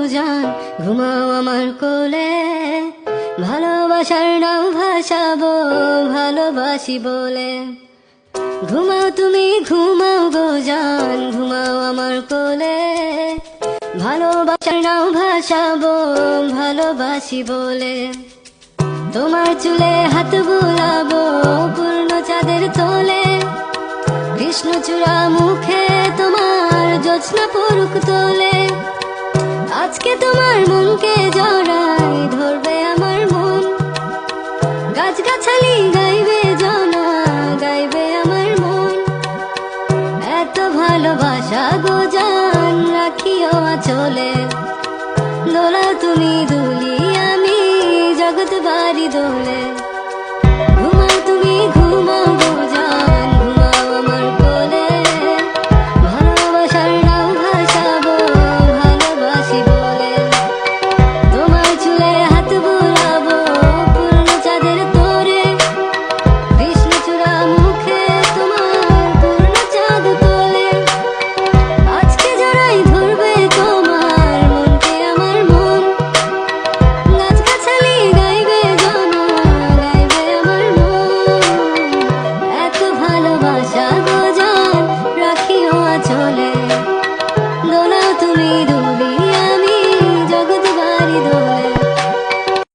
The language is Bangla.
জান, ঘুমাও আমার কোলে। ভালোবাসার নাম ভাসাবো ভালোবাসি বলে। ঘুমাও তুমি ঘুমাও গো জান, ঘুমাও আমার কোলে। ভালোবাসার নাম ভাসাবো ভালোবাসি বলে। তোমার চুলে হাত বুলাবো পূর্ণ চাঁদের তোলে। কৃষ্ণচূড়া মুখে তোমার জ্যোৎস্না পড়ুক তোলে। আজকে তোমার মনকে জড়াই ধরবে আমার মন। গাছগাছালি গাইবে জনা, গাইবে আমার মন। এত ভালোবাসা গো জান, রাখিও আঁচলে। দোলা তুমি দুলি, আমি জগৎ বাড়ি দোলে।